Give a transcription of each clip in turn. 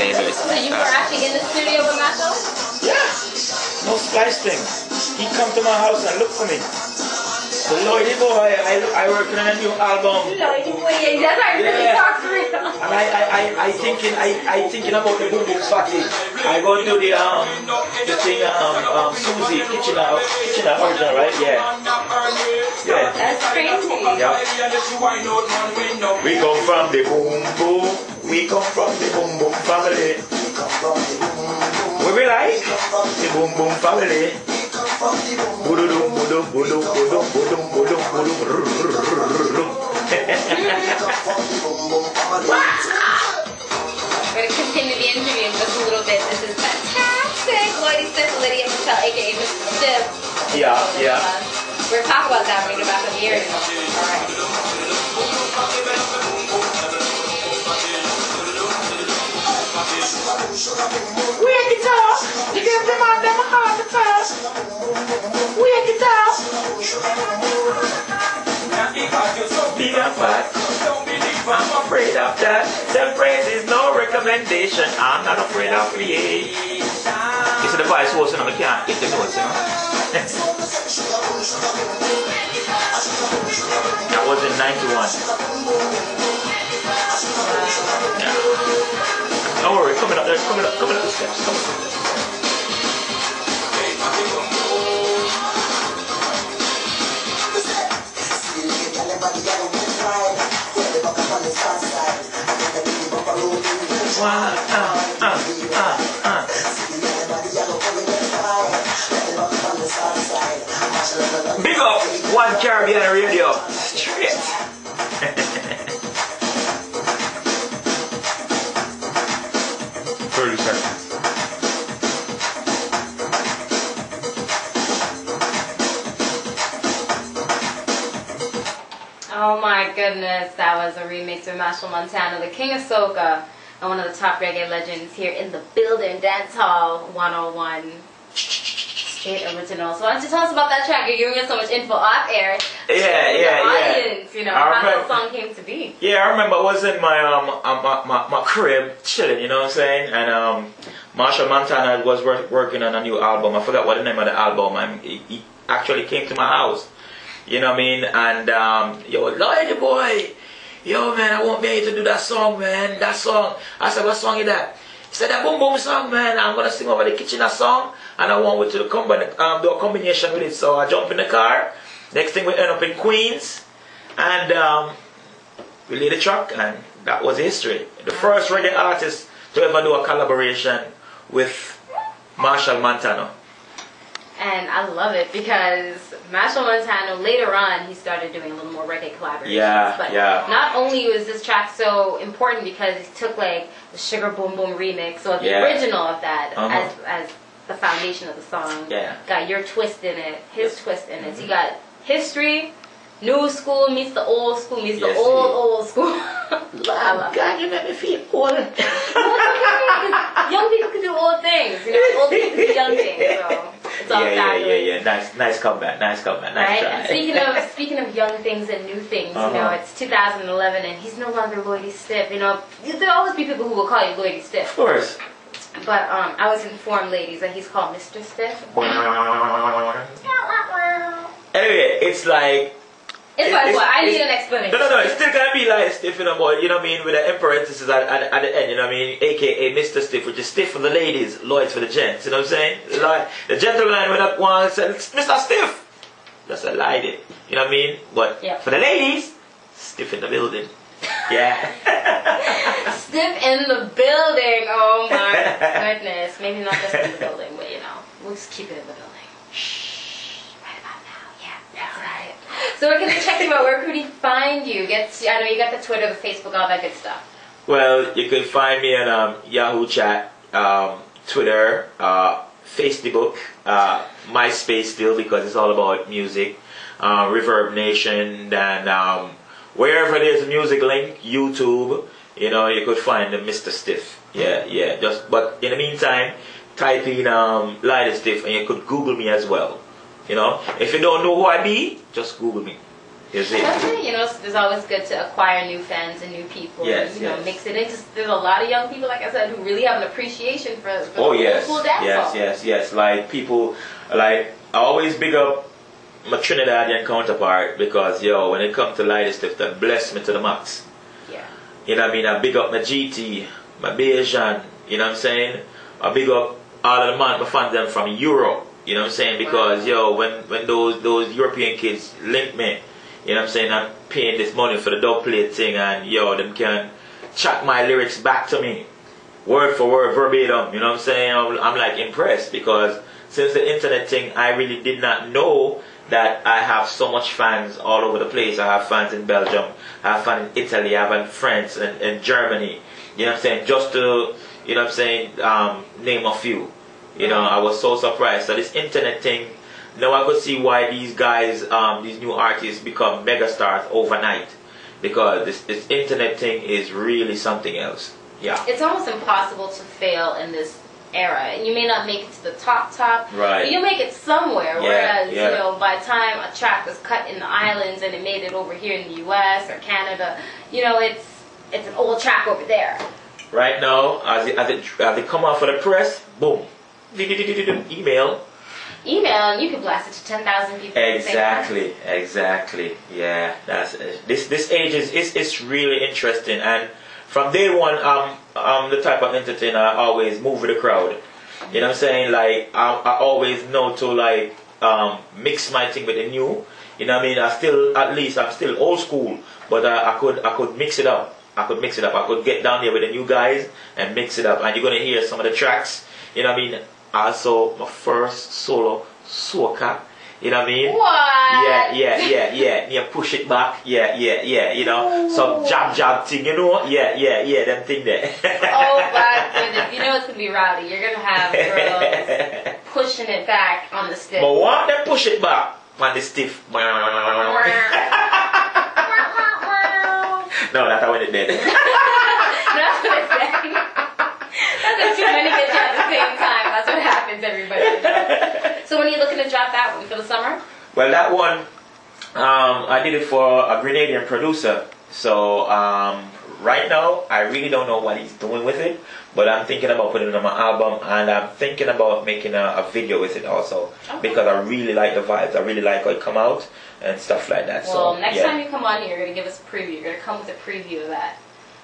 saying? So you were actually in the studio with Marshall? Yeah. No splice thing. He come to my house and look for me. The LLOYD boy, I working on a new album. LLOYD boy, yeah, that's how you really talk for real. And I thinking about the boom boom party. I go do the thing Susie kitchen original, right? Yeah. Yeah. That's crazy. Yeah. We come from the boom boom. We come from the boom boom family. What we like? The boom boom family. Budum budum budum budum budum budum budum. We're going to continue the interview in just a little bit. This is fantastic. LLOYD, Lydia, Patel, aka MR.STYFF. Yeah, yeah. We're going to talk about that when we get back on the air. Alright. Wake it up! You give them all them a heart attack. Wake it up! Big and fat. I'm afraid of that. Self-praise is no recommendation. I'm not afraid of create. You see the voice was on the can't get the notes, you know? That was in 91. Yeah. Don't worry, coming up there, coming up the steps, coming up. Big up One Caribbean Radio. Straight. 30 seconds. Oh my goodness, that was a remix of Machel Montano, the King of Soca, and one of the top reggae legends here in the building, Dance Hall 101. Straight original. So why don't you tell us about that track? You're giving us so much info off air. Yeah. Audience, you know, how that song came to be. Yeah, I remember I was in my my crib chilling, you know what I'm saying? And Machel Montano was working on a new album. I forgot what the name of the album. He actually came to my house. You know what I mean? And yo, LLOYD boy, yo man, I won't be able to do that song, man. That song. I said, what song is that? He said, that boom boom song, man. I'm gonna sing over the kitchen that song, and I want to do a combination with it. So I jump in the car. Next thing we end up in Queens, and we laid the track, and that was history. The first reggae artist to ever do a collaboration with Machel Montano. And I love it because Machel Montano, later on, he started doing a little more reggae collaborations. Yeah, but yeah. Not only was this track so important because he took like the Sugar Boom Boom remix, or the original of that, as the foundation of the song. Yeah. Got your twist in it, his twist in it. So you got history, new school meets the old school meets the old school. I love God, you make me feel old. Young people can do old things, you know. Old people can do young things, so it's all fabulous. Yeah. Nice comeback. Nice try. And speaking of young things and new things, you know, it's 2011 and he's no longer LLOYD. You know, there'll always be people who will call you LLOYD. Of course. But I was informed, ladies, that he's called MR.STYFF. Anyway, it's like. It's like what? I need an explanation. No. It's still gonna be like stiff, you know, but you know what I mean, with the parentheses at the end, you know what I mean, aka MR.STYFF, which is stiff for the ladies, LLOYD for the gents. You know what I'm saying? Like the gentleman when that one said MR.STYFF, that's a lie, you know what I mean? But for the ladies, stiff in the building. Yeah. Stiff in the building. Oh my goodness. Maybe not just in the building, but you know, we'll just keep it in the building. Right. So we're going to check you out. Where could we find you? I know you got the Twitter, the Facebook, all that good stuff. Well, you can find me on Yahoo Chat, Twitter, Facebook, MySpace still because it's all about music, Reverb Nation, and wherever there's a music link, YouTube, you know, you could find the MR.STYFF. Yeah. But in the meantime, type in LLOYD and you could Google me as well. You know, if you don't know who I be, just Google me. You see? That's it. You know, it's always good to acquire new fans and new people. Yes, and, you know, mix it in. There's a lot of young people, like I said, who really have an appreciation for the old school dancehall. Yes. Like people, like I always big up my Trinidadian counterpart because yo, when it comes to LLOYD, that bless me to the max. Yeah. You know what I mean? I big up my GT, my vybzn. You know what I'm saying? I big up all of the man, my fans them from Europe. You know what I'm saying? Because yo, when those European kids link me, you know what I'm saying, I'm paying this money for the dub plate thing, and yo, them can chat my lyrics back to me, word for word, verbatim. You know what I'm saying? I'm like impressed because since the internet thing, I really did not know that I have so much fans all over the place. I have fans in Belgium, I have fans in Italy, I have in France and Germany. You know what I'm saying? Just to, you know what I'm saying, name a few. You know, I was so surprised. So this internet thing, now I could see why these guys, these new artists become megastars overnight. Because this internet thing is really something else. Yeah. It's almost impossible to fail in this era. And you may not make it to the top, right, but you'll make it somewhere. Yeah, whereas, yeah. you know, by the time a track was cut in the islands and it made it over here in the US or Canada, you know, it's an old track over there. Right now, as it come out for the press, boom. Email, and you can blast it to 10,000 people. Exactly. Yeah, that's this age is really interesting, and from day one, I'm the type of entertainer I always move with the crowd. You know what I'm saying? Like I always know to like mix my thing with the new. You know what I mean? I'm still old school, but I could mix it up. I could get down there with the new guys and mix it up, and you're gonna hear some of the tracks. You know what I mean? Also, my first solo soca. You know what I mean? What? Yeah. You push it back. Yeah. You know, some jab thing. You know? Yeah. Them thing there. Oh my goodness! You know it's gonna be rowdy. You're gonna have girls pushing it back on the stick. But what? Them push it back on the stiff. No, that's how it did. That's what it's saying. That's too many get you at the same time. That's what happens, everybody. So when are you looking to drop that one? For the summer? Well, that one, I did it for a Grenadian producer. So right now, I really don't know what he's doing with it. But I'm thinking about putting it on my album. And I'm thinking about making a video with it also. Okay. Because I really like the vibes. I really like how it come out and stuff like that. Well, so, next time you come on here, you're going to give us a preview. You're going to come with a preview of that.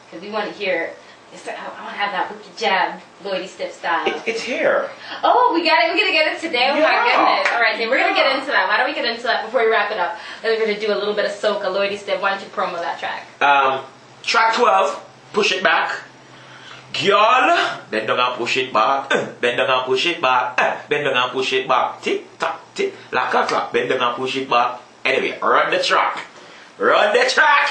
Because we want to hear... I want to have that wicked jab, LLOYD style. It's here. Oh, we got it. We're going to get it today. Oh my goodness. All right, then we're going to get into that. Why don't we get into that before we wrap it up? Then we're going to do a little bit of soca, LLOYD. Why don't you promo that track? Track 12, Push It Back. Girl, bend down and push it back. Bend down and push it back. Bend down and push it back. Tick, tock, tick, like a clock. Bend down and push it back. Anyway, run the track. Run the track.